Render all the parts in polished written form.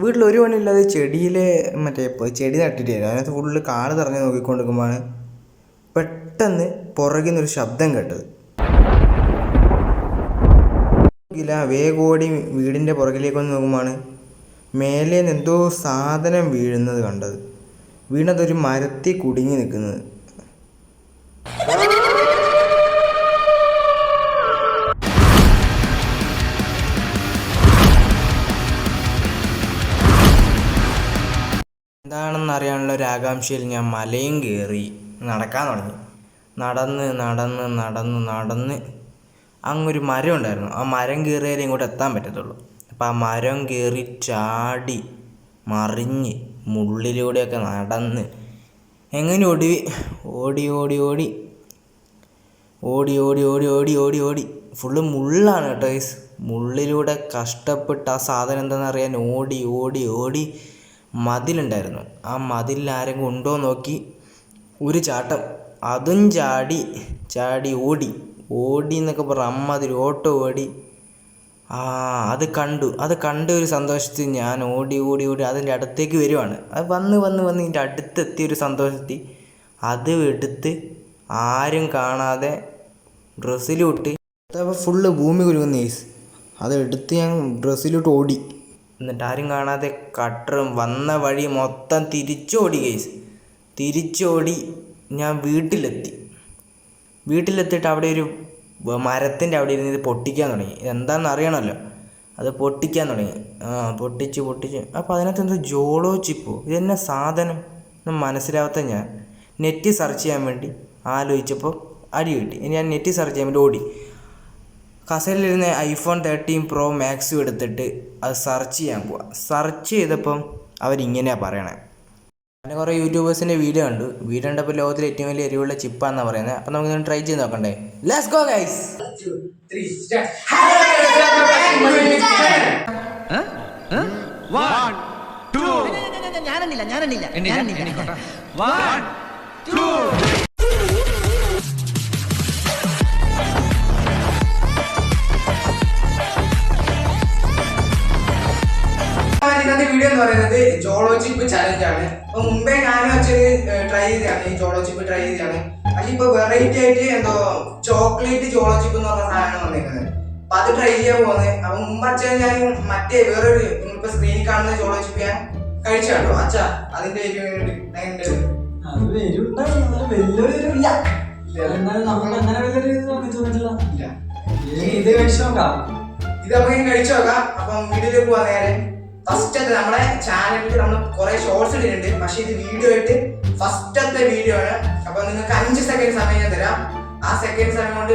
വീട്ടിൽ ഒരു പണിയില്ലാതെ ചെടിയിലെ ചെടി നട്ടിട്ടായിരുന്നു. അതിനകത്ത് ഫുള്ള് കാട് നിറഞ്ഞ് നോക്കിക്കൊണ്ടിരിക്കുമ്പോഴാണ് പെട്ടെന്ന് പുറകിൽ നിന്നൊരു ശബ്ദം കേട്ടത്. വേഗം ഓടി വീടിൻ്റെ പുറകിലേക്ക് വന്ന് നോക്കുമ്പോഴാണ് മേലെ നിന്ന് എന്തോ സാധനം വീഴുന്നത് കണ്ടത്. വീണതൊരു മരത്തിൽ കുടുങ്ങി നിൽക്കുന്നത്. എന്താണെന്ന് അറിയാനുള്ള ഒരു ആകാംക്ഷയിൽ ഞാൻ മലയും കയറി നടക്കാൻ തുടങ്ങി. നടന്ന് അങ്ങൊരു മരം ഉണ്ടായിരുന്നു. ആ മരം കയറിയാലേ ഇങ്ങോട്ട് എത്താൻ പറ്റത്തുള്ളൂ. അപ്പോൾ ആ മരം കയറി ചാടി മറിഞ്ഞ് മുള്ളിലൂടെയൊക്കെ നടന്ന് എങ്ങനെ ഓടി ഫുള്ള് മുള്ളാണ് കേട്ടോ ഗൈസ്. മുള്ളിലൂടെ കഷ്ടപ്പെട്ട് ആ സാധനം എന്താണെന്ന് അറിയാൻ ഓടി മതിലുണ്ടായിരുന്നു. ആ മതിലിൽ ആരെങ്കിലും ഉണ്ടോ നോക്കി ഒരു ചാട്ടം, അതും ചാടി ഓടി എന്നൊക്കെ പറഞ്ഞ അമ്മതിൽ ഓട്ടോ ഓടി. അത് കണ്ട് ഒരു സന്തോഷത്തിൽ ഞാൻ ഓടി അതിൻ്റെ അടുത്തേക്ക് വരുവാണ്. അത് വന്ന് ഇതിൻ്റെ അടുത്തെത്തിയൊരു സന്തോഷത്തിൽ അത് എടുത്ത് ആരും കാണാതെ ഡ്രസ്സിലോട്ട് ഫുള്ള് ഭൂമി കുലുങ്ങുന്ന കേസ്. അതെടുത്ത് ഞാൻ ഡ്രസ്സിലോട്ട് ഓടി. എന്നിട്ട് ആരും കാണാതെ കട്ടറും വന്ന വഴി മൊത്തം തിരിച്ചോടി കേസ്. തിരിച്ചോടി ഞാൻ വീട്ടിലെത്തിയിട്ട് അവിടെ ഒരു മരത്തിൻ്റെ അവിടെ ഇരുന്ന് ഇത് പൊട്ടിക്കാൻ തുടങ്ങി. എന്താണെന്ന് അറിയണമല്ലോ. അത് പൊട്ടിക്കാൻ തുടങ്ങി. പൊട്ടിച്ച് അപ്പോൾ അതിനകത്ത് എന്തോ ജോളോ ചിപ്പോ ഇതെന്നെ സാധനം ഒന്നും മനസ്സിലാവാത്ത ഞാൻ നെറ്റ് സെർച്ച് ചെയ്യാൻ വേണ്ടി ആലോചിച്ചപ്പോൾ അടി കിട്ടി. ഇനി ഞാൻ നെറ്റ് സെർച്ച് ചെയ്യാൻ വേണ്ടി ഓടി. കസേരയിലിരുന്ന് iPhone 13 Pro Max എടുത്തിട്ട് അത് സെർച്ച് ചെയ്യാൻ പോവാ. സെർച്ച് ചെയ്തപ്പം അവരിങ്ങനെയാണ് പറയണേ. അങ്ങനെ കുറേ യൂട്യൂബേഴ്സിൻ്റെ വീഡിയോ കണ്ടപ്പോൾ ലോകത്തിലെ ഏറ്റവും വലിയ എരിവുള്ള ചിപ്പാന്നാണ് പറയുന്നത്. അപ്പം നമുക്കിതൊന്ന് ട്രൈ ചെയ്ത് നോക്കണ്ടേ? Let's go guys. ഇന്നത്തെ വീഡിയോ എന്ന് പറയുന്നത് ജോളോ ചിപ്പ് ചലഞ്ച് ആണ്. അപ്പൊ മുമ്പേ ഞാൻ ട്രൈ ചെയ്തതാണ് ഈ ജോളോ ചിപ്പ് ട്രൈ ചെയ്തതാണ്. പക്ഷെ ഇപ്പൊ വെറൈറ്റി ആയിട്ട് എന്തോ ചോക്ലേറ്റ് ജോളോ ചിപ്പ് എന്ന് പറഞ്ഞ സാധനം വന്നിരിക്കുന്നത്. അപ്പൊ അത് ട്രൈ ചെയ്യാൻ പോകുന്നത്. അപ്പൊ മുമ്പ് അച്ഛൻ ഞാൻ മറ്റേ വേറൊരു ഇപ്പൊ സ്ക്രീനിൽ കാണുന്ന ജോളോ ചിപ്പ് ഞാൻ കഴിച്ചു കേട്ടോ. അച്ഛാ അതിന്റെ ഇത് നമുക്ക് കഴിച്ചു നോക്കാം. അപ്പം വീഡിയോയിലേക്ക് പോവാൻ നേരെ ഫസ്റ്റത്തെ നമ്മുടെ ചാനലിൽ നമ്മൾ കുറെ ഷോർട്സ് ഇട്ടിട്ടുണ്ട്. പക്ഷെ ഇത് വീഡിയോ ആയിട്ട് ഫസ്റ്റത്തെ വീഡിയോ ആണ്. അപ്പൊ നിങ്ങൾക്ക് 5 സെക്കൻഡ് സമയം ഞാൻ തരാം. ആ സെക്കൻഡ് സമയം കൊണ്ട്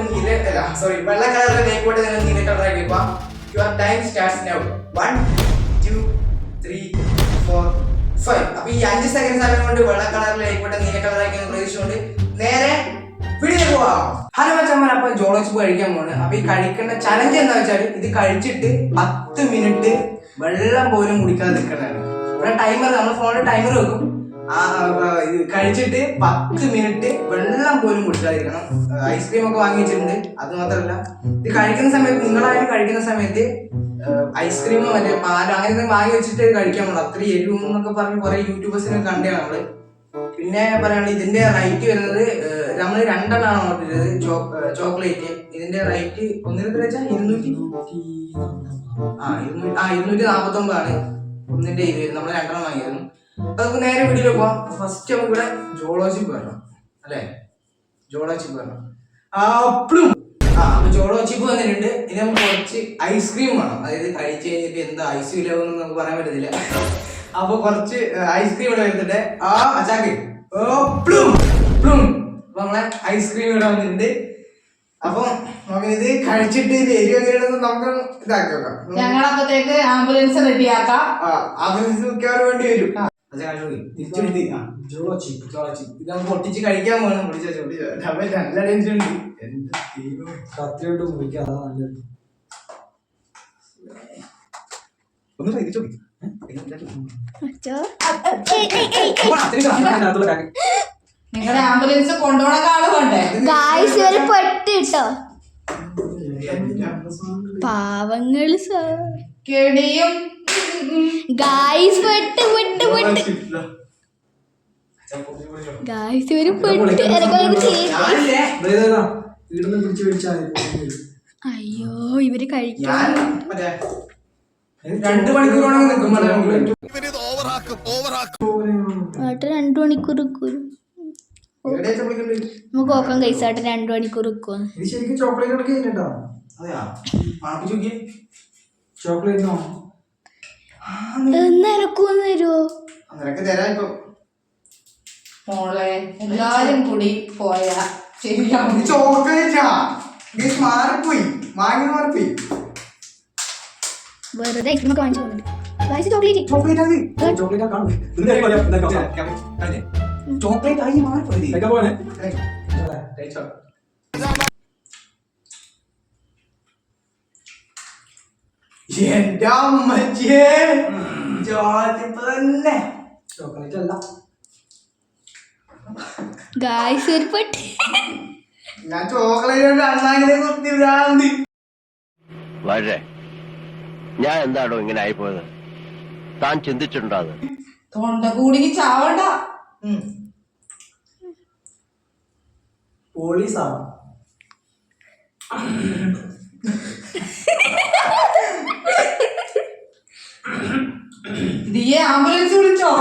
വെള്ള കളറിലെ ലേക്കോട്ട് നിങ്ങൾ നീല കളറാക്കി പോവാം. Your time starts now. 1 2 3 4 5. അപ്പൊ ഈ 5 സെക്കൻഡ് സമയം കൊണ്ട് വെള്ള കളറിലെ ലേക്കോട്ട് നീല കളറാക്കി പ്രതീക്ഷിച്ചുകൊണ്ട് നേരെ വീഡിയോ പോവാം. ഹലോ മച്ചന്മാർ, അപ്പൊ ജോളോ ചിപ്പ് കഴിക്കാൻ പോണ്. അപ്പൊ ഈ കഴിക്കേണ്ട ചലഞ്ച് എന്താ വെച്ചാൽ ഇത് കഴിച്ചിട്ട് 10 മിനിറ്റ് വെള്ളം പോലും കുടിക്കാതെ നിൽക്കണതാണ്. ഇവിടെ ടൈമർ, നമ്മൾ ഫോണിൽ ടൈമർ വെക്കും. ഇത് കഴിച്ചിട്ട് 10 മിനിറ്റ് വെള്ളം പോലും കുടിക്കാതിരിക്കണം. ഐസ്ക്രീം ഒക്കെ വാങ്ങി വെച്ചിട്ടുണ്ട്. അത് മാത്രമല്ല ഇത് കഴിക്കുന്ന സമയത്ത് നിങ്ങളായാലും കഴിക്കുന്ന സമയത്ത് ഐസ്ക്രീമോ മറ്റേ പാലോ അങ്ങനെ വാങ്ങി വെച്ചിട്ട് കഴിക്കാൻ പോകണം. അത്ര എരിവും എന്നൊക്കെ പറഞ്ഞ് കുറെ യൂട്യൂബേഴ്സിനെ കണ്ടാണ് നമ്മള്. പിന്നെ പറയുകയാണെങ്കിൽ ഇതിന്റെ റേറ്റ് വരുന്നത് നമ്മൾ 2 എണ്ണമാണ് ഓർഡർ ചെയ്തത് ചോക്ലേറ്റ്. ഇതിന്റെ റേറ്റ് ഒന്നിനെത്ര വെച്ചാൽ 249 ആണ് ഒന്നിന്റെ ഇത്. നമ്മൾ 2 എണ്ണം വാങ്ങിയിരുന്നു. അപ്പൊ നമുക്ക് നേരെ വീട്ടിൽ പോവാം. ഫസ്റ്റ് നമുക്ക് ഇവിടെ ജോളോ ചിപ്പ് വരണം അല്ലെ? ജോളോ ചിപ്പ് വരണം. അപ്പൊ ജോളോ ചിപ്പ് വന്നിട്ടുണ്ട്. ഇനി നമുക്ക് കുറച്ച് ഐസ്ക്രീം വേണം. അതായത് കഴിച്ചു കഴിഞ്ഞിട്ട് എന്താ ഐസ് ഇല്ലാന്ന് നമുക്ക് പറയാൻ പറ്റത്തില്ല. അപ്പൊ കുറച്ച് ഐസ്ക്രീം ഇവിടെ വരുന്നുണ്ട്. അച്ചാക്ക് നമ്മളെ ഐസ്ക്രീം ഇവിടെ വന്നിട്ടുണ്ട്. അപ്പൊ ഇത് കഴിച്ചിട്ട് എരിവ് എങ്ങനെയാണെന്ന് നമുക്ക് ഇതാക്കി നോക്കാം. ഞങ്ങളപ്പത്തേക്ക് ആംബുലൻസ് റെഡിയാക്കാം. ആംബുലൻസ് മിക്കവാറും വേണ്ടി വരും. തിരിച്ചെടുത്ത് ജോളോ ചിപ്പ് ഇത് നമുക്ക് പൊട്ടിച്ച് കഴിക്കാൻ പോകണം. നല്ല ടെൻഷൻ ഉണ്ട്. എന്താ കത്തിയോട്ട് മുറിക്കാം, അതാ നല്ലത്. ഒന്ന് കഴിച്ചോ. നിങ്ങളുടെ ആംബുലൻസ് കൊണ്ടുപോണ ആള് വേണ്ടേ? പെട്ടിട്ടോ പാവങ്ങള് കെടിയും ഗായ്സ് പെട്ട് പെട്ട് പെട്ട് ഗായ്സ് ഒരു പെട്ട് ഞാനില്ലേ അയ്യോ ഇവര് കഴിക്കാൻ ഞാൻ മറ്റേ 2 മണിക്കൂറോളം നിൽക്കും ഏട്ടൻ 2 മണിക്കൂർ നിൽക്കും. നമുക്ക് നോക്കാം കൈസ് ഏട്ടൻ 2 മണിക്കൂർ നിൽക്കും. ഇത് ശരിക്കും ചോക്ലേറ്റ് ഒക്കെ കഴിഞ്ഞിട്ടോ. അതെയാ മണപ്പിച്ച് നോക്കിയേ. ചോക്ലേറ്റ് എന്നാ എനക്കൊന്ന് തരുമോ? നിനക്ക് തരാം ഇപ്പൊ. മോളെ എല്ലാരും കൂടി പോയാ ശരിയാവും. ഇത് ചോക്ലേറ്റാ ഗൈസ്, മാറിപ്പോയി മാറിപ്പോയി. വെറുതെ ഐസ്ക്രീം ഒക്കെ വാങ്ങിച്ചു പോകുന്നുണ്ട്. ചോക്ലേറ്റ് ചോക്ലേറ്റ് അത് ചോക്ലേറ്റ് കാണും. ചോക്ലേറ്റ് ആയി മാറിപ്പോയി. എന്റെ അമ്മച്ചിയെ തന്നെ ചോക്ലേറ്റ് അല്ല, ഗായ്സ് ഒരു പെട്ട്. ഞാൻ ചോക്ലേറ്റ് അണ്ണാങ്ങനെ കുത്തി ഭ്രാന്തി. വളരെ ഞാൻ എന്താണോ ഇങ്ങനെ ആയിപ്പോയത്? താൻ ചിന്തിച്ചിട്ടുണ്ടോ അത്? തൊണ്ട കൂടി ചാവണ്ട. പോലീസാണ്. ദിയെ ആംബുലൻസ് വിളിച്ചോ?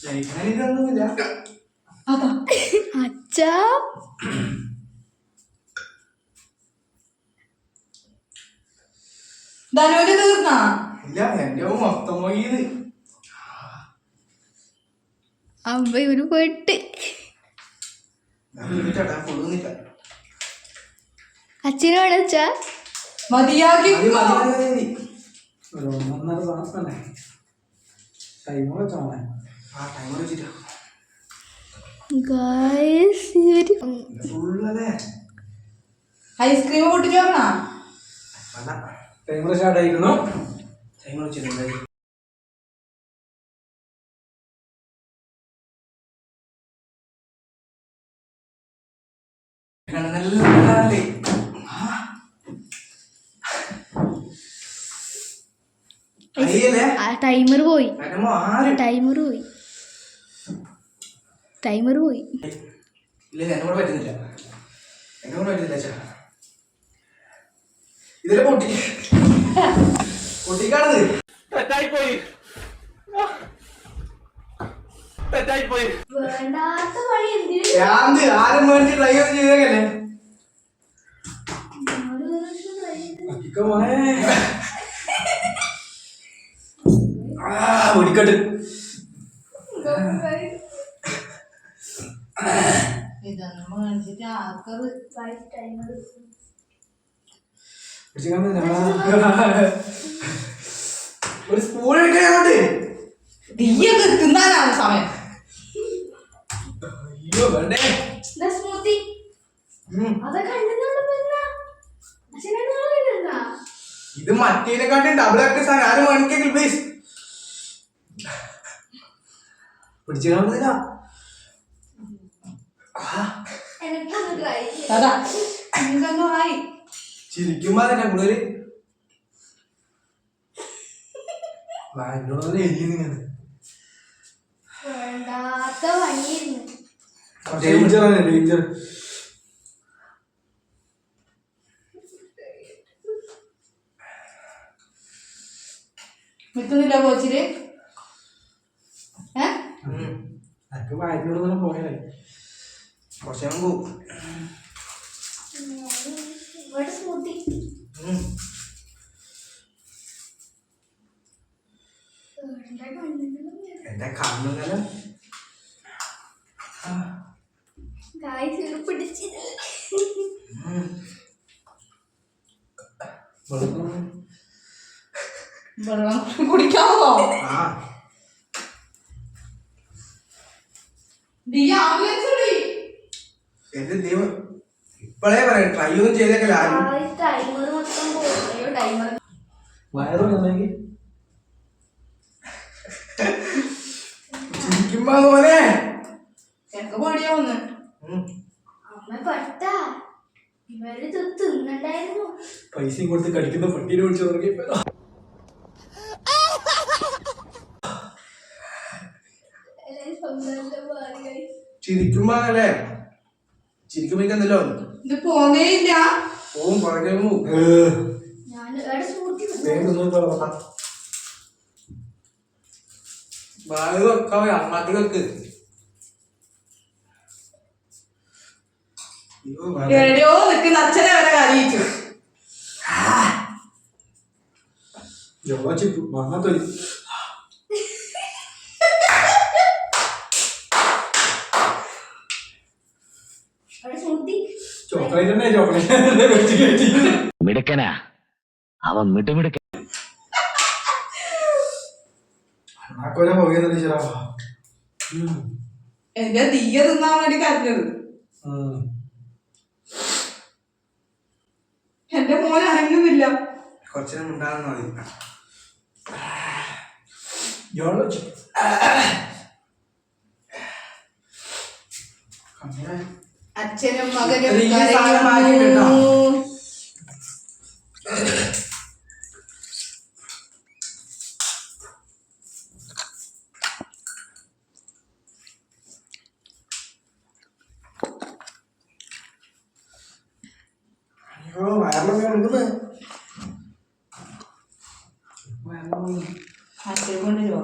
ജയിക്കാനിതൊന്നുമില്ല. അതാ അച്ഛാ ധനുവിന് തീർന്നാ? ഇല്ല, എന്റെ മൊത്തം പോയത്. അമ്മ ഒരു പെട്ട്. ഫുള്ളൊന്നുമില്ല. അച്ഛന് വേണം അച്ഛാ. മതിയാക്കി മതി, മതി, മതി, മതി. ഒരു 1.5 സാധനം തന്നെ ടൈമോ വെച്ചോളെ. ആ ടൈം വെച്ചിട്ടാ ഗായ്സ് ഇവര് ഫുള്ളല്ലേ. ഐസ്ക്രീം പൊട്ടിച്ചു നോക്കണ? അല്ല, ടൈമർ സ്റ്റാർട്ട് ആയിരിക്കുന്നു. ടൈം വെച്ചിട്ടുണ്ട്. നല്ല ടൈമർ പോയി. ആര് ടൈമർ പോയി. ടൈമർ പോയി. ഇല്ല, എന്നോട് പറ്റുന്നില്ല. ചാ ഇതിലെ പൊട്ടിക്കാണത്. വേണ്ടാത്ത പണി എന്തിനു? ഭ്രാന്ത്. ആരും മേടിച്ച് ട്രൈ ഒന്നും ചെയ്തേക്കല്ലേ. ഒടിക്കട്ട് ഇതൊന്നും മേടിച്ചിട്ട് ആക്കത്. ഒരു സ്പൂൺ എടുക്കാനോട്ട്. ദിയൊക്കെ തിന്നാനാണ് സമയം. അയ്യോ വേണ്ടേ. ഇത് മറ്റേനെക്കാട്ടി ഡബിൾ ആക്കി സാധനം. ആരും മേടിക്കെങ്കിൽ പ്ലീസ്. പിടിച്ചു കാണുന്നില്ല. അതാ നിങ്ങൾക്കൊന്നും ആയി. ചിരിക്കുമ്പോ തന്നെ കൂടുതൽ എന്നോട് തന്നെ എഴുതി നിങ്ങൾ. വേണ്ടാത്ത പണിയായിരുന്നു. ഡേഞ്ചറാണ്, ഡേഞ്ചർ. നിൽക്കുന്നില്ല കോച്ചില്. എനിക്ക് വായനോട് തന്നെ പോയാലേ കുറച്ച് പോവും. ഇവിടെ സ്മൂത്തി. എന്റെ കണ്ണുന്നല്ല ഗായ്സ് ഒരു പിടിച്ചില്ല. വെള്ളം കുടിക്കാമോ? ദിയ ആംബുലൻസ് വിളി. എന്റെ ദൈവം, ഇപ്പഴേ പറയാം ട്രൈ ഒന്നും ചെയ്തേക്കല്ല ആരും. ടൈമർ മൊത്തം പോയോ? ടൈമർ വയറുണ്ടെങ്കിൽ ചിരിക്കുമ്പോ പോലെ എനിക്ക് പേടിയാവുന്നു. അമ്മ പെട്ട ഇവര് തിന്നണ്ടായിരുന്നു. പൈസയും കൊടുത്ത് കടിക്കുന്ന പട്ടീനെ വിളിച്ചു തുടങ്ങി. ചിരിക്കുമ്പോ അല്ലേ ചിരിക്കുമ്പോ എന്തല്ലോ ഇത് പോന്നേയില്ല. പോവും പുറകെ പോവും. ഞാൻ എവിടെ സ്മൂത്തി ബാഗ് വെക്കാവേ അങ്ങാട്ടി വെക്ക്. എവിടെയോ നിൽക്കുന്ന അച്ഛനെ വരെ കരയിച്ചു. മങ്ങത്തൊരു അവിടെ സ്മൂത്തി ചോക്ലേറ്റ് തന്നെ ചോക്ലേറ്റ് മിടുക്കനാ അവൻ മിടുമിടുക്ക. അണ്ണാക്കോലെ പോകുന്നുണ്ട് ചേരാ. എന്റെ തീയ തിന്നാൻ വേണ്ടി കരഞ്ഞത്. എന്റെ മോൻ അനങ്ങുന്നില്ല. കുറച്ചേരം ഉണ്ടാകുന്ന മതി. അച്ഛനും മകനും ഈ സാധനം മാറ്റിയിട്ടുണ്ടോ? അച്ഛനെ കൊണ്ടുവരുവോ?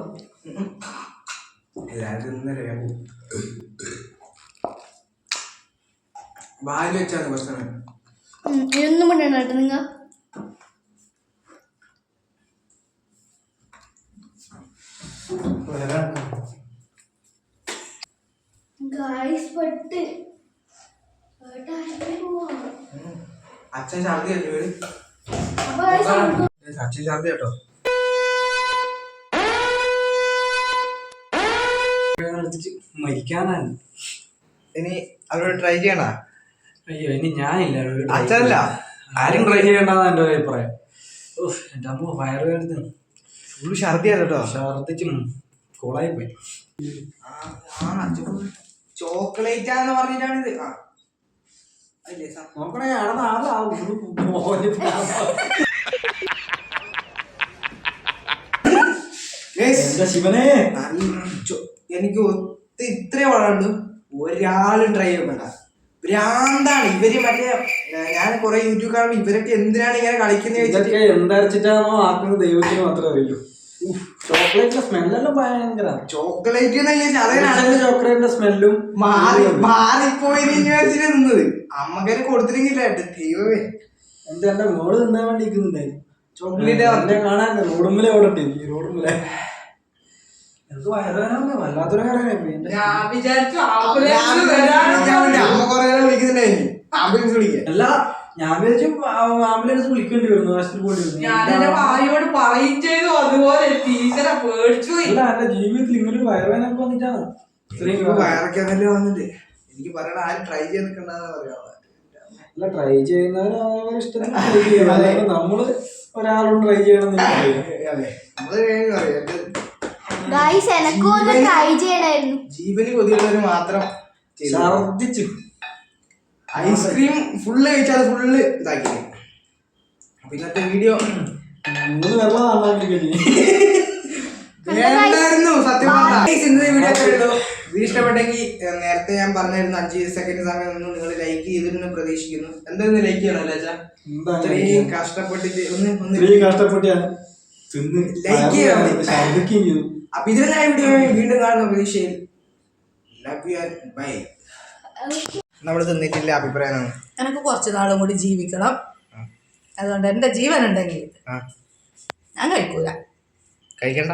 വായിൽ വെച്ചാണ് കുറച്ച് ഇതൊന്നും കൊണ്ടാണ് കേട്ടോ നിങ്ങൾ. ഗായ്സ് പെട്ട് പോവാ. അച്ഛൻ ഛർദി അല്ലേ വീട്? അപ്പൊ guys നമുക്ക് അച്ഛൻ ഛർദി കേട്ടോ. മരിക്കാനാണ്. ഇനി അവരോട് ട്രൈ ചെയ്യണ? അയ്യോ ഇനി ഞാനില്ല. അച്ഛനല്ല ആരും ട്രൈ ചെയ്യണ്ടെന്നാണ് എൻ്റെ അഭിപ്രായം. എൻ്റെ അമ്മ വയറുവേദന ഫുള്ള് ഛർദിയാ കേട്ടോ. ഛർദിച്ചും കോളായി പോയി. ചോക്ലേറ്റ് ആന്ന് പറഞ്ഞിട്ടാണ് ഇത്. നോക്കണേ അവിടെ ശിവനെ എനിക്ക് ഇത്രയും വളർന്നു ഒരാളും ട്രൈ ചെയ്യണ്ട. ഭ്രാന്താണ് ഇവര്. മറ്റേ ഞാൻ കുറെ യൂട്യൂബ് കാണുമ്പോ ഇവരൊക്കെ എന്തിനാണ് ഇങ്ങനെ കളിക്കുന്നത് എന്തരച്ചിട്ടാണോ ആക്കുന്നത് ദൈവത്തിന് മാത്രമേ അറിയൂ. ചോക്ലേറ്റിന്റെ സ്മെല്ലെല്ലാം ഭയങ്കര. ചോക്ലേറ്റ് ചോക്ലേറ്റിന്റെ സ്മെല്ലും മാറിപ്പോയി നിന്നത് അമ്മക്കാര് കൊടുത്തില്ലെങ്കില്ല ദൈവമേ. എന്റെ മോള് തിന്നാൻ വേണ്ടി നിൽക്കുന്നുണ്ടായി. ചോക്ലേറ്റ് എന്നെ കാണാൻ റോഡുമ്മിലെ ഓടട്ടെ ഈ റോഡുമ്മിലെ എന്ത് വയറുവേദന വല്ലാത്തൊരു കാര്യമായി. ഞാൻ വിചാരിച്ചു അമ്മ കൊറേ വിളിക്കുന്നുണ്ടായിരുന്നു ആംബുലൻസ് വിളിക്കാൻ. അല്ല ഞാൻ വിചാരിച്ചു ആംബുലൻസ് വിളിക്കേണ്ടി വരുന്നു, ആശുപത്രി പോയി വരുന്നു. ഞാൻ എന്റെ ഭാര്യയോട് പറയും ചെയ്തു. അതുപോലെ ടീച്ചറെ പേടിച്ചു. അല്ല എന്റെ ജീവിതത്തിൽ ഇങ്ങനൊരു വയറുവേദന വന്നിട്ടാണ് വയറൊക്കെ വന്നിട്ട് എനിക്ക് പറയണ ആരും ട്രൈ ചെയ്ത് നിൽക്കണ്ടെന്ന് പറയാ. അല്ല ട്രൈ ചെയ്യുന്നവര് ഇഷ്ടത്തിന് നമ്മള് ഒരാളും ട്രൈ ചെയ്യണം. ഗായ്സ് എനക്കും ഒന്ന് ട്രൈ ചെയ്യണമായിരുന്നു. ജീവന് കൊതിയുള്ളവര് മാത്രം ഛർദിച്ചു. ഐസ്ക്രീം ഫുള്ള് കഴിച്ചാൽ ഫുള്ള് ഇതാക്കി. അപ്പൊ ഇന്നത്തെ വീഡിയോ 3 വെള്ളം നന്നാക്കി എന്തായിരുന്നു സത്യം പറഞ്ഞാൽ. ഇന്നത്തെ വീഡിയോ ഒക്കെ ഉള്ളൂ. വീഡിയോ ഇഷ്ടപ്പെട്ടെങ്കിൽ നേരത്തെ ഞാൻ പറഞ്ഞിരുന്നു 5 സെക്കൻഡ് സമയം ഒന്നും നിങ്ങൾ ലൈക്ക് ചെയ്തിരുന്നു പ്രതീക്ഷിക്കുന്നു. എന്തായിരുന്നു ലൈക്ക് ചെയ്യണല്ലോ അച്ഛാ? ഇത്രയും കഷ്ടപ്പെട്ടിട്ട് ഒന്ന് കഷ്ടപ്പെട്ടാണ് ലൈക്ക് ചെയ്യണം. അപ്പൊ ഇതിനായ വീഡിയോ വീണ്ടും കാണുന്ന പ്രതീക്ഷയിൽ ബൈ. നമ്മൾ തിന്നിട്ടില്ല അഭിപ്രായം. എനിക്ക് കുറച്ച് നാളും കൂടി ജീവിക്കണം. അതുകൊണ്ട് എന്റെ ജീവൻ ഉണ്ടെങ്കിൽ ഞാൻ കഴിക്കൂല. കഴിക്കണ്ട.